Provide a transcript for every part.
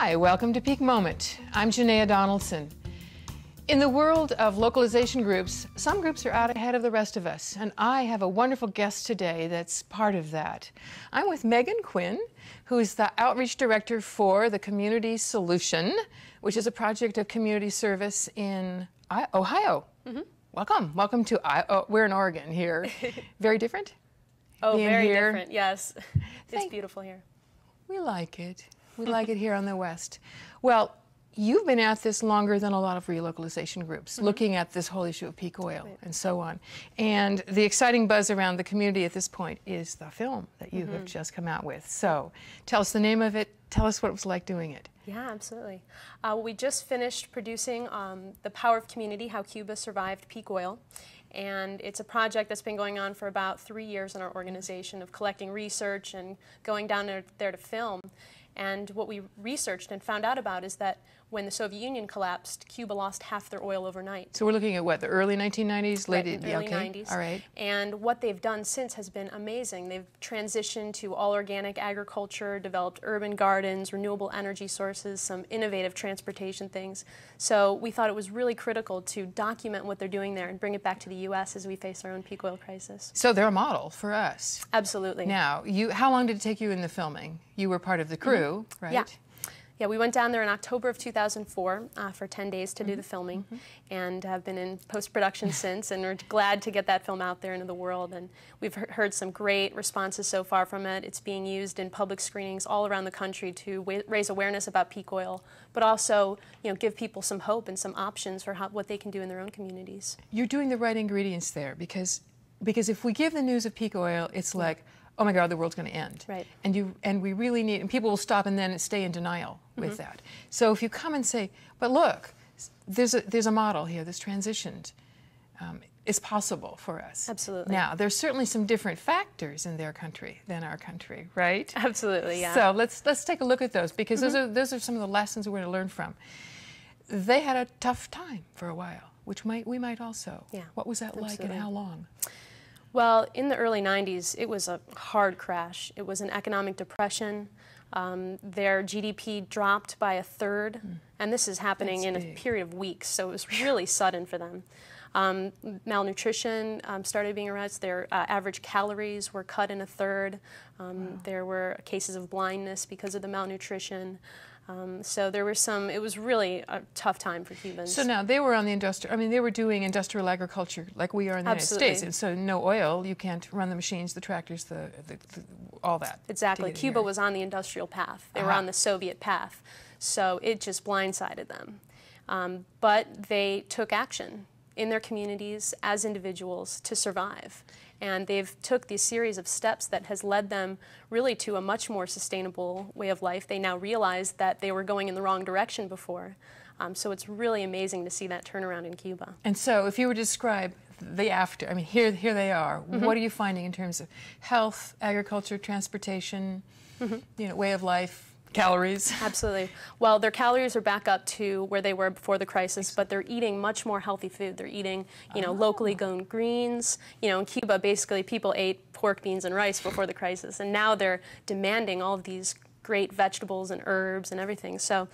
Hi, welcome to Peak Moment. I'm Janaea Donaldson. In the world of localization groups, some groups are out ahead of the rest of us, and I have a wonderful guest today that's part of that. I'm with Megan Quinn, who is the Outreach Director for the Community Solution, which is a project of community service in Ohio. Mm-hmm. Welcome to, we're in Oregon here. Very different? Oh, Being very here. different, yes. It's beautiful here. We like it. We like it here on the West. Well, you've been at this longer than a lot of relocalization groups, looking at this whole issue of peak oil and so on. And the exciting buzz around the community at this point is the film that you have just come out with. So tell us the name of it. Tell us what it was like doing it. Yeah, absolutely. We just finished producing The Power of Community, How Cuba Survived Peak Oil. And it's a project that's been going on for about 3 years in our organization of collecting research and going down there to film. And what we researched and found out about is that when the Soviet Union collapsed, Cuba lost half their oil overnight. So we're looking at what, the early 1990s? Right, late, early okay. 90s. All right. And what they've done since has been amazing. They've transitioned to all organic agriculture, developed urban gardens, renewable energy sources, some innovative transportation things. So we thought it was really critical to document what they're doing there and bring it back to the U.S. as we face our own peak oil crisis. So they're a model for us. Absolutely. Now, how long did it take you in the filming? You were part of the crew, right? Yeah. Yeah, we went down there in October of 2004 for 10 days to do the filming, and have been in post-production since, and we're glad to get that film out there into the world. And we've heard some great responses so far from it. It's being used in public screenings all around the country to raise awareness about peak oil, but also, give people some hope and some options for what they can do in their own communities. You're doing the right ingredients there, because if we give the news of peak oil, it's like, oh my God, the world's going to end. Right. And we really need, and people will stop and then stay in denial with that. So if you come and say, but look, there's a model here that's transitioned. It's possible for us. Absolutely. Now, there's certainly some different factors in their country than our country, right? Absolutely, yeah. So let's take a look at those, because those are some of the lessons we're going to learn from. They had a tough time for a while, which we might also. Yeah. What was that like and how long? Well, in the early 90s, it was a hard crash. It was an economic depression. Their GDP dropped by 1/3, and this is happening in a period of weeks, so it was really sudden for them. Malnutrition started being aroused. Their average calories were cut in 1/3. There were cases of blindness because of the malnutrition. So there were it was really a tough time for Cubans. So now they were on the they were doing industrial agriculture like we are in the United States. And so no oil, you can't run the machines, the tractors, all that. Exactly. Cuba was on the industrial path. They were on the Soviet path. So it just blindsided them. But they took action in their communities as individuals to survive. And they've took this series of steps that has led them really to a much more sustainable way of life. They now realize that they were going in the wrong direction before. So it's really amazing to see that turnaround in Cuba. And so if you were to describe the after, here they are. What are you finding in terms of health, agriculture, transportation, way of life? Calories. Absolutely. Well, their calories are back up to where they were before the crisis, but they're eating much more healthy food. They're eating, locally grown greens. In Cuba, basically, people ate pork, beans, and rice before the crisis, and now they're demanding all of these great vegetables and herbs and everything. So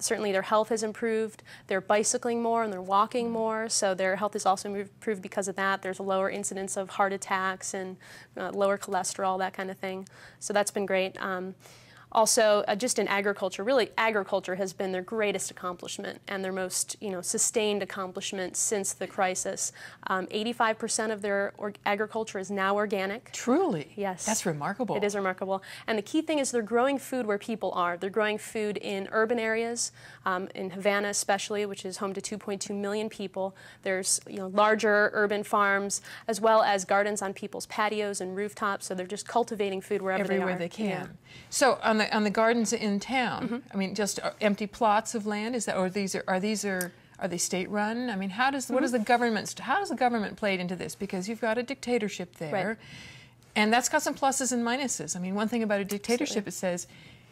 certainly their health has improved. They're bicycling more and they're walking more, so their health has also improved because of that. There's a lower incidence of heart attacks and lower cholesterol, that kind of thing. So that's been great. Also, just in agriculture, really agriculture has been their greatest accomplishment and their most sustained accomplishment since the crisis. 85% of their agriculture is now organic. Truly? Yes. That's remarkable. It is remarkable. And the key thing is they're growing food where people are. They're growing food in urban areas, in Havana especially, which is home to 2.2 million people. There's larger urban farms, as well as gardens on people's patios and rooftops, so they're just cultivating food wherever they are. Everywhere they can. Yeah. So on the gardens in town, just empty plots of land, is that, or are they state run? How does the government play into this? Because you've got a dictatorship there, right. And that's got some pluses and minuses. One thing about a dictatorship, it says,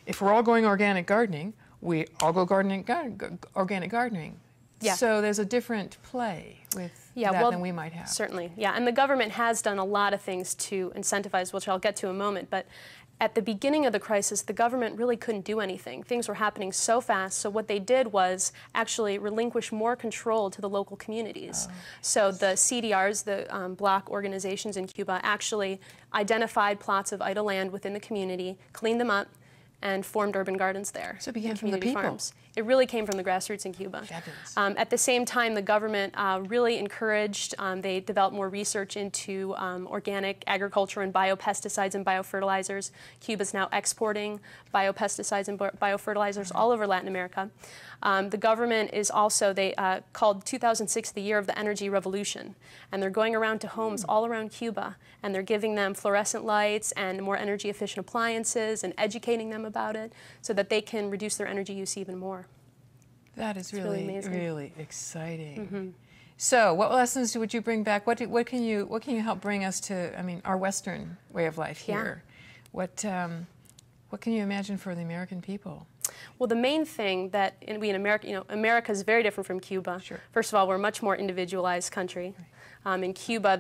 if we're all going organic gardening, we all go organic gardening. Yeah. So there's a different play with that than we might have. Certainly, yeah. And the government has done a lot of things to incentivize, which I'll get to in a moment, but at the beginning of the crisis, the government really couldn't do anything. Things were happening so fast, so what they did was actually relinquish more control to the local communities. Oh. So the CDRs, the block organizations in Cuba, actually identified plots of idle land within the community, cleaned them up, and formed urban gardens there. So it began from the people. Farms. It really came from the grassroots in Cuba. At the same time, the government really encouraged, they developed more research into organic agriculture and biopesticides and biofertilizers. Cuba's now exporting biopesticides and biofertilizers all over Latin America. The government is also, they called 2006 the year of the energy revolution. And they're going around to homes all around Cuba, and they're giving them fluorescent lights and more energy efficient appliances and educating them about it so that they can reduce their energy use even more. That is really, really exciting. Mm-hmm. So, what lessons would you bring back? What can you help bring us to? I mean, our Western way of life here. Yeah. What can you imagine for the American people? Well, the main thing that we in America, America is very different from Cuba. Sure. First of all, we're a much more individualized country. Right. In Cuba,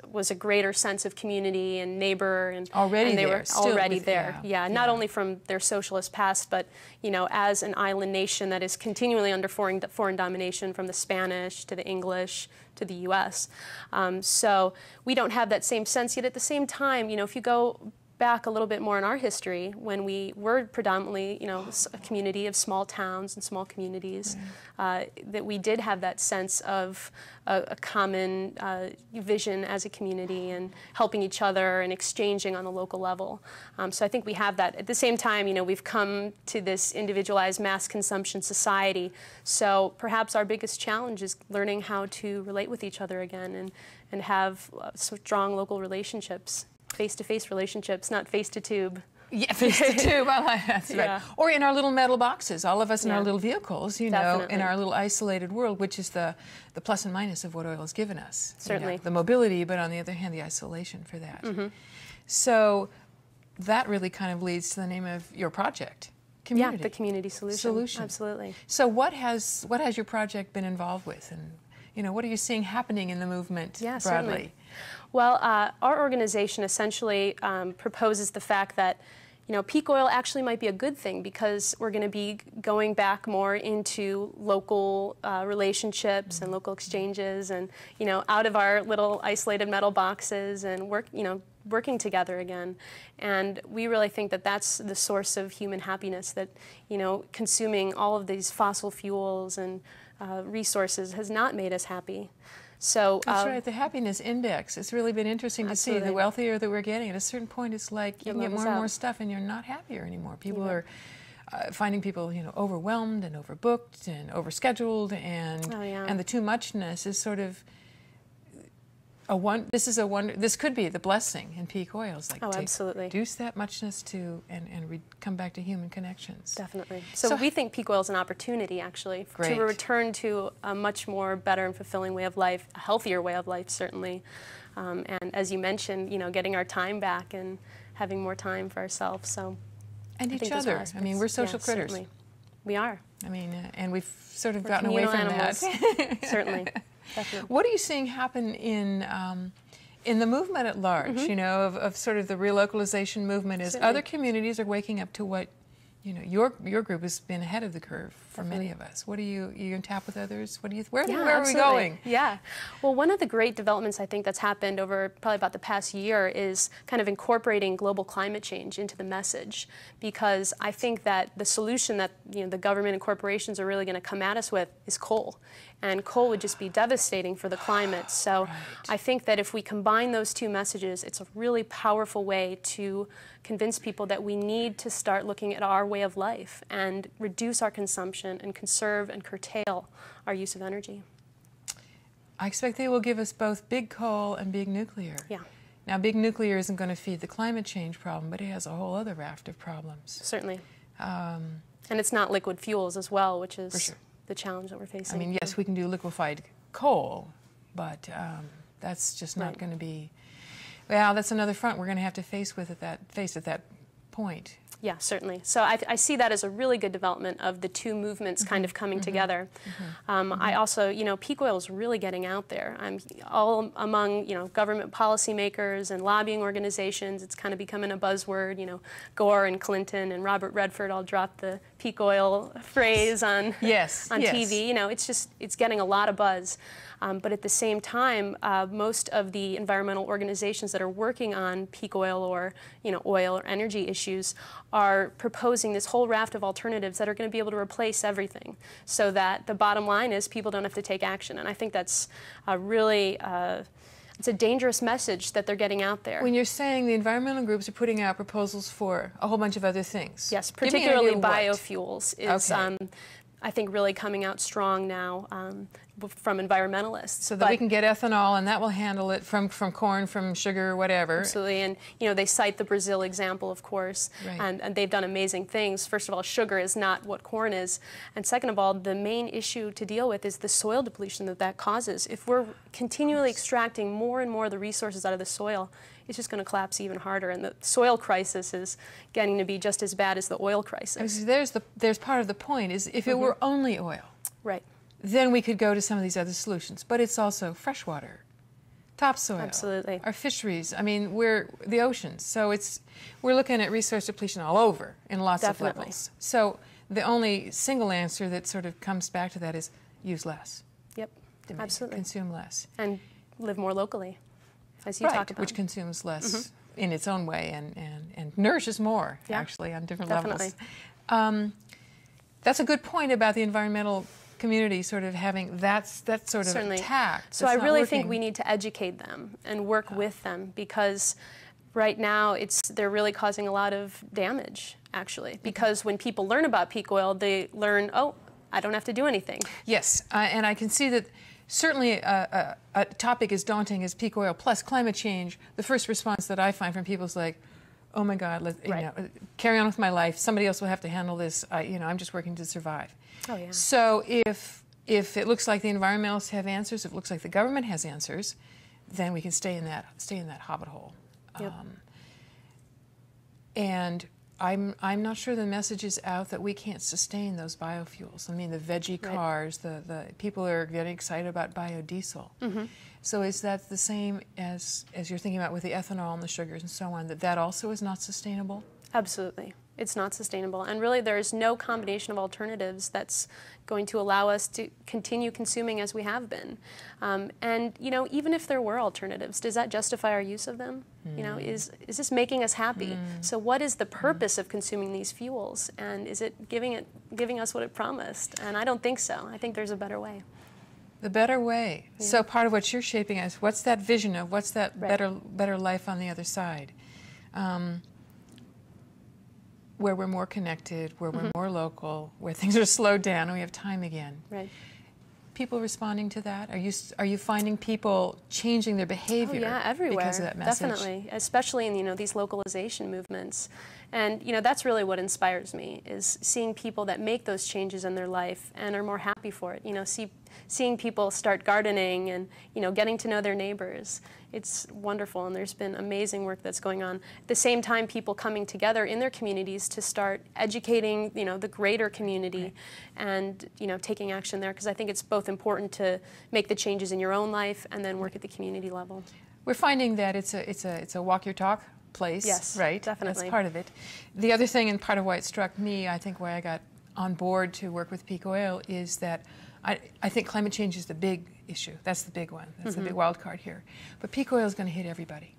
was a greater sense of community and neighbor, and they were already there. Yeah, not only from their socialist past, but as an island nation that is continually under foreign domination, from the Spanish to the English to the U.S. So we don't have that same sense. Yet at the same time, if you go back a little bit more in our history, when we were predominantly, a community of small towns and small communities, that we did have that sense of a common vision as a community and helping each other and exchanging on the local level. So I think we have that. At the same time, we've come to this individualized mass consumption society. So perhaps our biggest challenge is learning how to relate with each other again and have strong local relationships. Face-to-face relationships, not face-to-tube. Yeah, face-to-tube, that's right. Or in our little metal boxes, all of us in our little vehicles, in our little isolated world, which is the plus and minus of what oil has given us. Certainly. The mobility, but on the other hand, the isolation for that. Mm-hmm. So that really kind of leads to the name of your project, Community. Yeah, the Community Solution. Absolutely. So what has your project been involved with, and what are you seeing happening in the movement broadly? Certainly. Well, our organization essentially proposes the fact that, peak oil actually might be a good thing because we're going to be going back more into local relationships and local exchanges and, out of our little isolated metal boxes and working together again. And we really think that that's the source of human happiness, that, consuming all of these fossil fuels and resources has not made us happy. So that's right, the happiness index. It's really been interesting to see. The wealthier that we're getting, at a certain point, it's like you can get more and more stuff, and you're not happier anymore. People are finding people, overwhelmed and overbooked and overscheduled, and the too muchness is sort of this could be the blessing in peak oils. Absolutely. Reduce that muchness and come back to human connections. Definitely. So we think peak oil is an opportunity, actually, to return to a much more better and fulfilling way of life, a healthier way of life, certainly. And as you mentioned, getting our time back and having more time for ourselves. And each other. I mean, we're social critters. Certainly. We are. I mean, and we've sort of gotten away from animals. That. Certainly. Definitely. What are you seeing happen in the movement at large? Of sort of the relocalization movement, is other communities are waking up to what your group has been ahead of the curve for many of us. What are you in tap with others? Where are we going? Yeah. Well, one of the great developments I think that's happened over probably about the past year is kind of incorporating global climate change into the message, because I think that the solution that the government and corporations are really going to come at us with is coal. And coal would just be devastating for the climate. So I think that if we combine those two messages, it's a really powerful way to convince people that we need to start looking at our way of life and reduce our consumption and conserve and curtail our use of energy. I expect they will give us both big coal and big nuclear. Yeah. Now, big nuclear isn't going to feed the climate change problem, but it has a whole other raft of problems. Certainly. And it's not liquid fuels as well, which is... For sure. The challenge that we're facing. I mean, yes, we can do liquefied coal, but that's just not going to be. Well, that's another front we're going to have to face at that point. Yeah, certainly. So I see that as a really good development of the two movements kind of coming together. I also, peak oil is really getting out there. All among, government policymakers and lobbying organizations. It's kind of becoming a buzzword. Gore and Clinton and Robert Redford all dropped the peak oil phrase on TV. It's getting a lot of buzz. But at the same time, most of the environmental organizations that are working on peak oil or oil or energy issues are proposing this whole raft of alternatives that are going to be able to replace everything, so that the bottom line is people don't have to take action. And I think that's really it's a dangerous message that they're getting out there. When you're saying the environmental groups are putting out proposals for a whole bunch of other things. Yes, particularly biofuels is, I think, really coming out strong now from environmentalists. So that we can get ethanol, and that will handle it from corn, from sugar, whatever. Absolutely, and they cite the Brazil example, of course, and they've done amazing things. First of all, sugar is not what corn is, and second of all, the main issue to deal with is the soil depletion that causes. If we're continually extracting more and more of the resources out of the soil, it's just going to collapse even harder, and the soil crisis is getting to be just as bad as the oil crisis. There's part of the point is if it were only oil, right, then we could go to some of these other solutions. But it's also fresh water, topsoil, absolutely, our fisheries. I mean, we're the oceans, so we're looking at resource depletion all over in lots of levels. So the only single answer that sort of comes back to that is use less. Yep, absolutely, consume less, and live more locally. As you talk about. Which consumes less in its own way and nourishes more, actually, on different levels. That's a good point about the environmental community sort of having that sort of tact. So I really think we need to educate them and work with them, because right now they're really causing a lot of damage, actually, because when people learn about peak oil, they learn, oh, I don't have to do anything. Yes, and I can see that certainly a topic as daunting as peak oil plus climate change, the first response that I find from people is like, oh my God, carry on with my life. Somebody else will have to handle this. I'm just working to survive. Oh, yeah. So if it looks like the environmentalists have answers, if it looks like the government has answers, then we can stay in that hobbit hole. Yep. And I'm not sure the message is out that we can't sustain those biofuels. I mean, the veggie cars, the people are getting excited about biodiesel. So is that the same as you're thinking about with the ethanol and the sugars and so on, that also is not sustainable? Absolutely. It's not sustainable. And really, there's no combination of alternatives that's going to allow us to continue consuming as we have been. And, even if there were alternatives, does that justify our use of them? Is this making us happy? So what is the purpose of consuming these fuels? And is it giving us what it promised? And I don't think so. I think there's a better way. The better way. Yeah. So part of what you're shaping is what's that vision of what's that better life on the other side? Where we're more connected, where we're more local, where things are slowed down and we have time again. Right. People responding to that? Are you finding people changing their behavior? Oh, yeah, everywhere. Because of that message? Definitely, especially in these localization movements. And that's really what inspires me, is seeing people that make those changes in their life and are more happy for it. Seeing people start gardening and getting to know their neighbors. It's wonderful, and there's been amazing work that's going on. At the same time, people coming together in their communities to start educating the greater community, and taking action there, because I think it's both important to make the changes in your own life and then work at the community level. We're finding that it's a walk your talk place. Yes, right? Definitely. That's part of it. The other thing, and part of why it struck me, I think why I got on board to work with peak oil, is that I think climate change is the big issue. That's the big one. That's the big wild card here. But peak oil is going to hit everybody.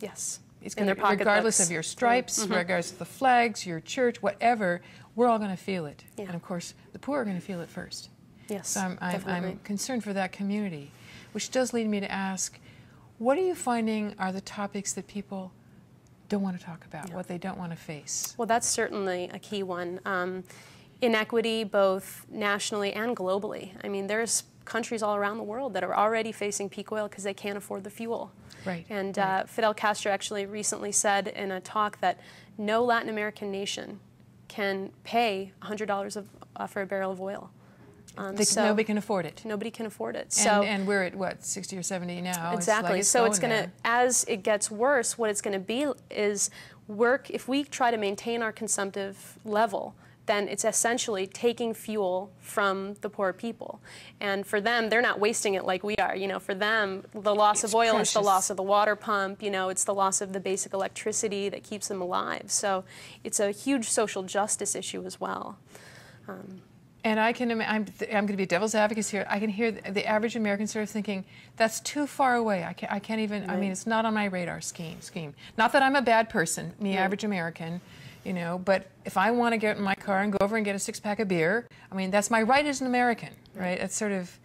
Yes. It's going to, regardless of your stripes, regardless of the flags, your church, whatever, we're all going to feel it. Yeah. And of course, the poor are going to feel it first. Yes, so I'm concerned for that community, which does lead me to ask, what are you finding are the topics that people don't want to talk about, what they don't want to face? Well, that's certainly a key one. Inequity, both nationally and globally. I mean, there's countries all around the world that are already facing peak oil because they can't afford the fuel. Right. And Fidel Castro actually recently said in a talk that no Latin American nation can pay $100 for a barrel of oil. So nobody can afford it. Nobody can afford it. And we're at, what, 60 or 70 now? Exactly. So it's going to, as it gets worse, what it's going to be is if we try to maintain our consumptive level, then it's essentially taking fuel from the poor people. And for them, they're not wasting it like we are. You know, for them, the loss of oil is the loss of the water pump. You know, it's the loss of the basic electricity that keeps them alive. So it's a huge social justice issue as well. And I'm going to be a devil's advocate here. I can hear the average American sort of thinking, that's too far away. I can't even, right. I mean, it's not on my radar scheme. Not that I'm a bad person, the average American, you know, but if I want to get in my car and go over and get a six-pack of beer, I mean, that's my right as an American, right? It's sort of,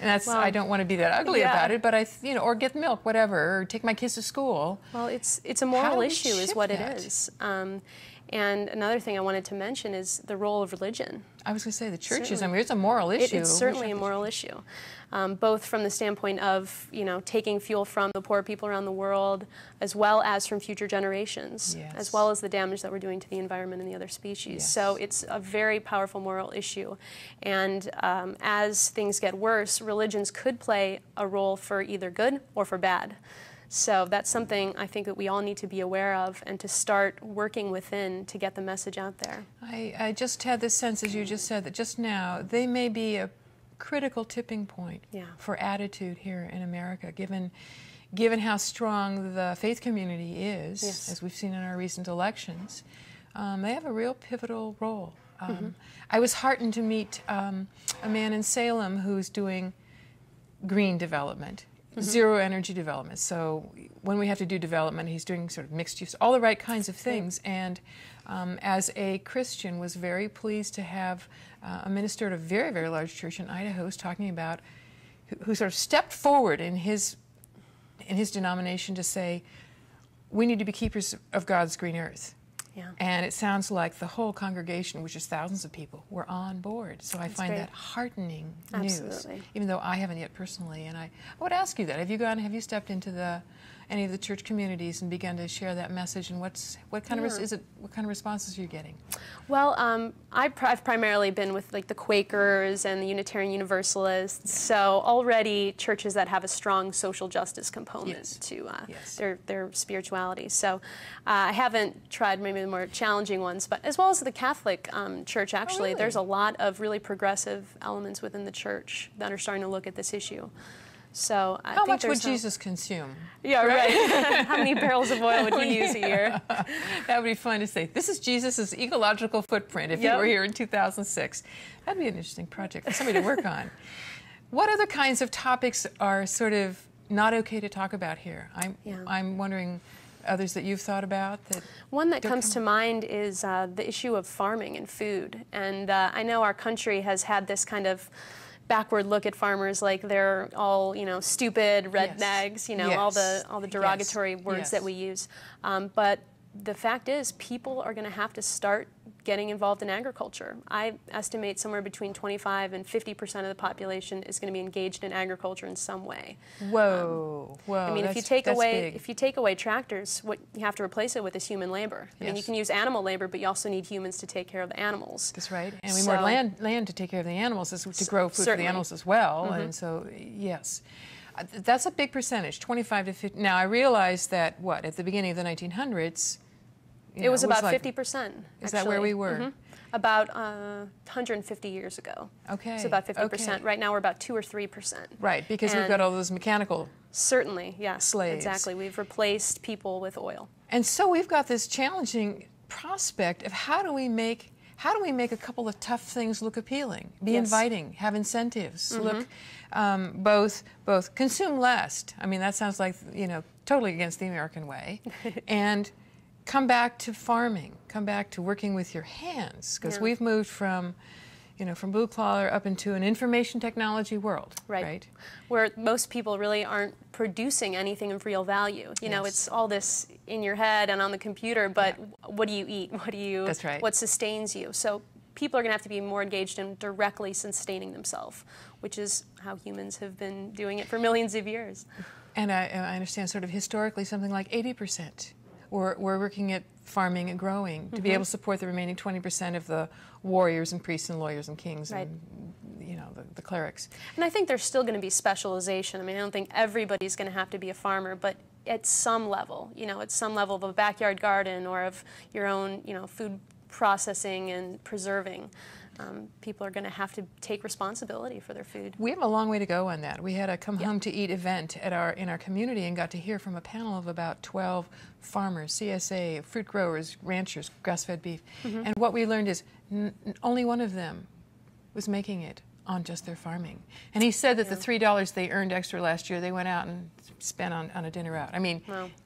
and that's, well, I don't want to be that ugly about it, but you know, or get milk, whatever, or take my kids to school. Well, it's a moral issue is what it is. And another thing I wanted to mention is the role of religion. I was going to say the churches. I mean, it's a moral issue. It's certainly a moral issue, both from the standpoint of, you know, taking fuel from the poor people around the world, as well as from future generations, as well as the damage that we're doing to the environment and the other species. So it's a very powerful moral issue. And as things get worse, religions could play a role for either good or for bad. So that's something I think that we all need to be aware of and to start working within to get the message out there. I just had this sense, as you just said, that just now they may be a critical tipping point for attitude here in America, given how strong the faith community is, as we've seen in our recent elections. They have a real pivotal role. I was heartened to meet a man in Salem who's doing green development. Zero energy development. So when we have to do development, he's doing sort of mixed use, all the right kinds of things. And as a Christian, was very pleased to have a minister at a very, very large church in Idaho who's talking about, who sort of stepped forward in his denomination to say, we need to be keepers of God's green earth. And it sounds like the whole congregation, which is thousands of people, were on board. So I find that heartening news, even though I haven't yet personally. And I would ask you that. Have you stepped into any of the church communities and begun to share that message? And what kind of responses are you getting? Well, I've primarily been with like the Quakers and the Unitarian Universalists. So already churches that have a strong social justice component to their spirituality. So I haven't tried maybe the more challenging ones, but as well as the Catholic Church, actually, there's a lot of really progressive elements within the church that are starting to look at this issue. So how much would Jesus consume? Yeah, right. How many barrels of oil would he use a year? That would be fun to say. This is Jesus' ecological footprint if he were here in 2006. That'd be an interesting project for somebody to work on. What other kinds of topics are sort of not okay to talk about here? I'm wondering others that you've thought about? One that comes to mind is the issue of farming and food. And I know our country has had this kind of backward look at farmers, like they're all, you know, stupid rednecks, you know, all the derogatory words that we use. But the fact is, people are going to have to start getting involved in agriculture. I estimate somewhere between 25 and 50% of the population is going to be engaged in agriculture in some way. Whoa. I mean, if you take away tractors, what you have to replace it with is human labor. I mean, you can use animal labor, but you also need humans to take care of the animals. That's right. And we need more land to take care of the animals, to grow food for the animals as well. And so, yes. That's a big percentage, 25 to 50. Now, I realize that, at the beginning of the 1900s, it was about 50%. Is that where we were? About 150 years ago. Okay. It's about 50%. Right now we're about 2 or 3%. Right, because we've got all those mechanical slaves. Exactly. We've replaced people with oil. And so we've got this challenging prospect of how do we make a couple of tough things look appealing, be inviting, have incentives, look both consume less. I mean, that sounds like, you know, totally against the American way, and come back to farming, come back to working with your hands, because we've moved from blue collar up into an information technology world, right? Where most people really aren't producing anything of real value. You know, it's all this in your head and on the computer, but what do you eat? What sustains you? So people are going to have to be more engaged in directly sustaining themselves, which is how humans have been doing it for millions of years. And I understand sort of historically something like 80% we're working at farming and growing to be able to support the remaining 20% of the warriors and priests and lawyers and kings and the clerics. And I think there's still going to be specialization. I mean, I don't think everybody's going to have to be a farmer, but at some level, at some level of a backyard garden or of your own, food processing and preserving. People are going to have to take responsibility for their food. We have a long way to go on that. We had a come home to eat event at in our community and got to hear from a panel of about 12 farmers, CSA, fruit growers, ranchers, grass-fed beef. And what we learned is only one of them was making it on just their farming. And he said that the $3 they earned extra last year, they went out and spent on a dinner out. I mean,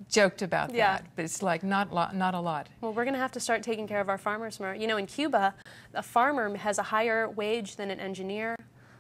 joked about that, but it's like not a lot. Well, we're going to have to start taking care of our farmers more. In Cuba, a farmer has a higher wage than an engineer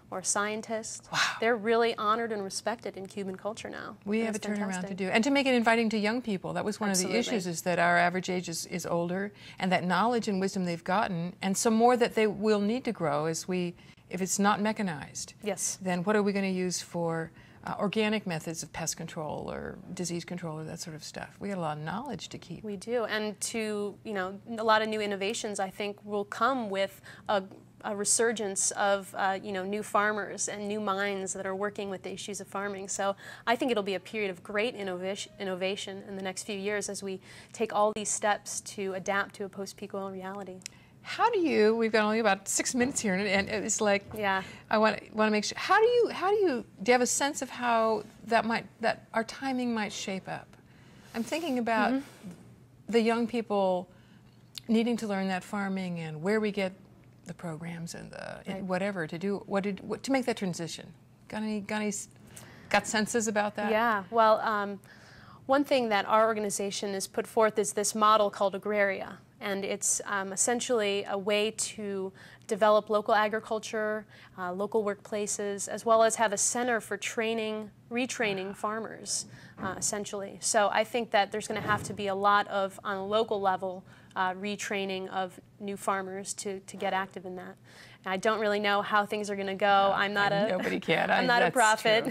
or a scientist. Wow. They're really honored and respected in Cuban culture now. We have a turnaround to do. And to make it inviting to young people. That was one of the issues, is that our average age is older, and that knowledge and wisdom they've gotten, and some more that they will need to grow if it's not mechanized. Yes. Then what are we going to use for organic methods of pest control or disease control or that sort of stuff? We got a lot of knowledge to keep. We do, and a lot of new innovations I think will come with a resurgence of new farmers and new minds that are working with the issues of farming. So I think it'll be a period of great innovation in the next few years as we take all these steps to adapt to a post-peak oil reality. How do you? We've got only about 6 minutes here, and it's like, I want to make sure. Do you have a sense of how that our timing might shape up? I'm thinking about the young people needing to learn that farming and where we get the programs and whatever to do to make that transition. Got senses about that? Yeah. Well, one thing that our organization has put forth is this model called Agraria. And it's essentially a way to develop local agriculture, local workplaces, as well as have a center for retraining farmers, essentially. So I think that there's going to have to be a lot of, on a local level, retraining of new farmers to get active in that. And I don't really know how things are going to go. Nobody can. I'm not a prophet.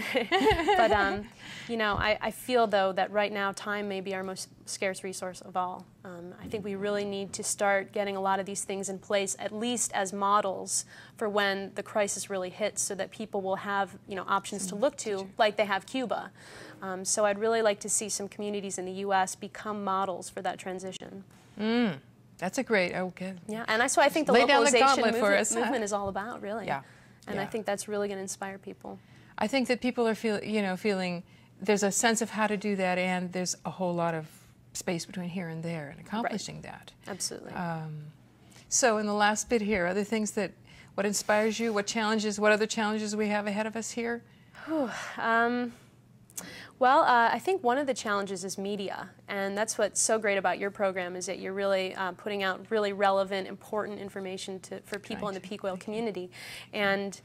But I feel though that right now time may be our most scarce resource of all. I think we really need to start getting a lot of these things in place, at least as models for when the crisis really hits, so that people will have options to look to, like they have Cuba. So I'd really like to see some communities in the U.S. become models for that transition. That's a great, okay. Yeah, and so I think the localization movement is all about, really. Yeah. And I think that's really going to inspire people. I think that people are feeling there's a sense of how to do that, and there's a whole lot of space between here and there and accomplishing that. Absolutely. So in the last bit here, other things what inspires you, what other challenges we have ahead of us here? Well, I think one of the challenges is media, and that's what's so great about your program, is that you're really putting out really relevant, important information for people in the peak oil community. And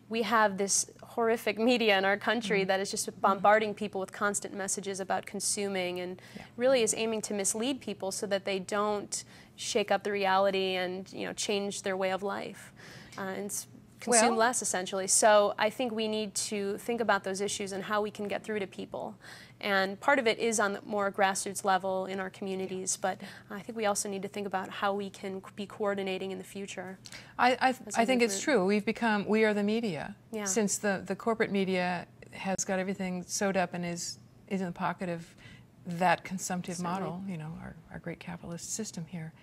we have this horrific media in our country that is just bombarding people with constant messages about consuming, and really is aiming to mislead people so that they don't shake up the reality and change their way of life. And consume less, essentially. So I think we need to think about those issues and how we can get through to people. And part of it is on the more grassroots level in our communities, but I think we also need to think about how we can be coordinating in the future. I think it's true. We are the media. Yeah. Since the corporate media has got everything sewed up and is in the pocket of that consumptive model, our great capitalist system here.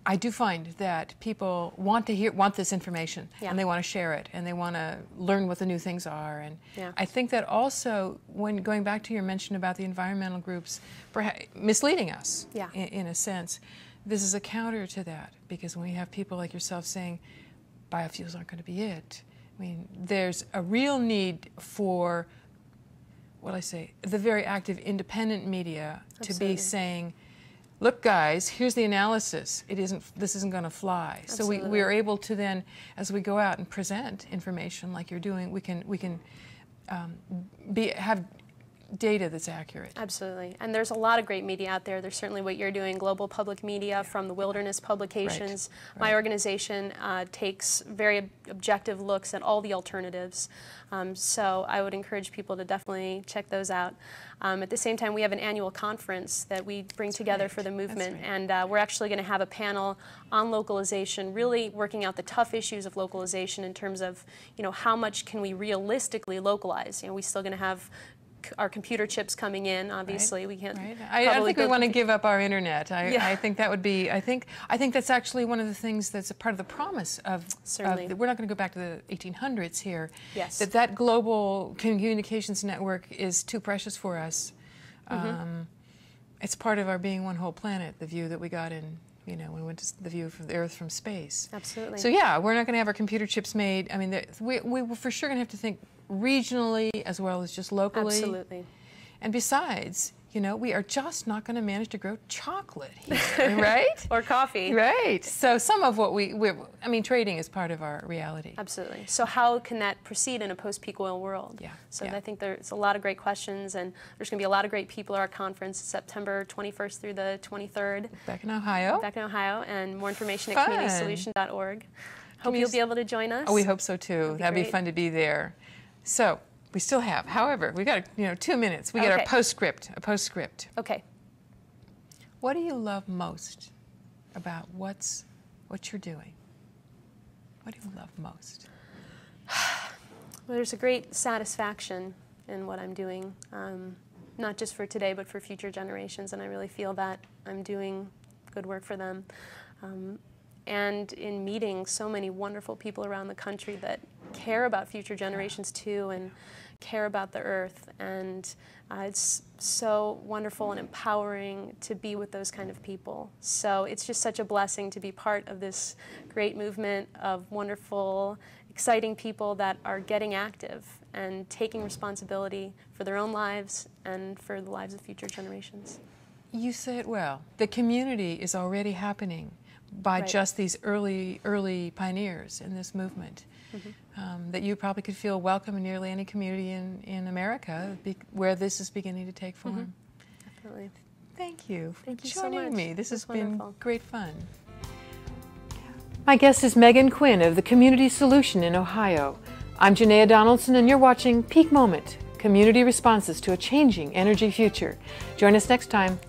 I do find that people want this information, and they want to share it, and they want to learn what the new things are. And I think that also, when going back to your mention about the environmental groups perhaps misleading us, in a sense, this is a counter to that, because when we have people like yourself saying biofuels aren't going to be it, I mean, there's a real need for, the very active independent media to be saying, look, guys, here's the analysis. This isn't going to fly. Absolutely. So we are able to then, as we go out and present information like you're doing, we can data that's accurate. Absolutely. And there's a lot of great media out there. There's certainly what you're doing, global public media from the Wilderness publications. Right. My organization takes very objective looks at all the alternatives. So I would encourage people to definitely check those out. At the same time, we have an annual conference that we bring together for the movement, and we're actually going to have a panel on localization, really working out the tough issues of localization in terms of, how much can we realistically localize? We're still going to have our computer chips coming in. Obviously, we can't. Right. I don't think we want to give up our internet. I think that would be. I think that's actually one of the things that's a part of the promise of. Certainly. We're not going to go back to the 1800s here. Yes. That global communications network is too precious for us. It's part of our being one whole planet. The view that we got in. When we went to the view from the Earth from space. Absolutely. So yeah, we're not going to have our computer chips made. I mean, we're for sure going to have to think regionally as well as just locally. Absolutely. And besides, we are just not going to manage to grow chocolate here, right? Or coffee. Right. So some of what trading is part of our reality. Absolutely. So how can that proceed in a post-peak oil world? Yeah. So I think there's a lot of great questions, and there's going to be a lot of great people at our conference September 21st through the 23rd. Back in Ohio. Back in Ohio, and more information at communitysolution.org. Hope you'll be able to join us. Oh, we hope so too. That'd be fun to be there. So we still have, however, we got 2 minutes. We got our postscript. A postscript. Okay. What do you love most about what you're doing? What do you love most? Well, there's a great satisfaction in what I'm doing, not just for today, but for future generations, and I really feel that I'm doing good work for them. And in meeting so many wonderful people around the country that care about future generations too, and care about the earth, and it's so wonderful and empowering to be with those kind of people. So it's just such a blessing to be part of this great movement of wonderful, exciting people that are getting active and taking responsibility for their own lives and for the lives of future generations. You say it well. The community is already happening by just these early pioneers in this movement. That you probably could feel welcome in nearly any community in America where this is beginning to take form. Definitely. Thank you for Thank you so joining much. me. This has wonderful. been great fun. My guest is Megan Quinn of the Community Solution in Ohio. I'm Janaea Donaldson, and you're watching Peak Moment, Community Responses to a Changing Energy Future. Join us next time.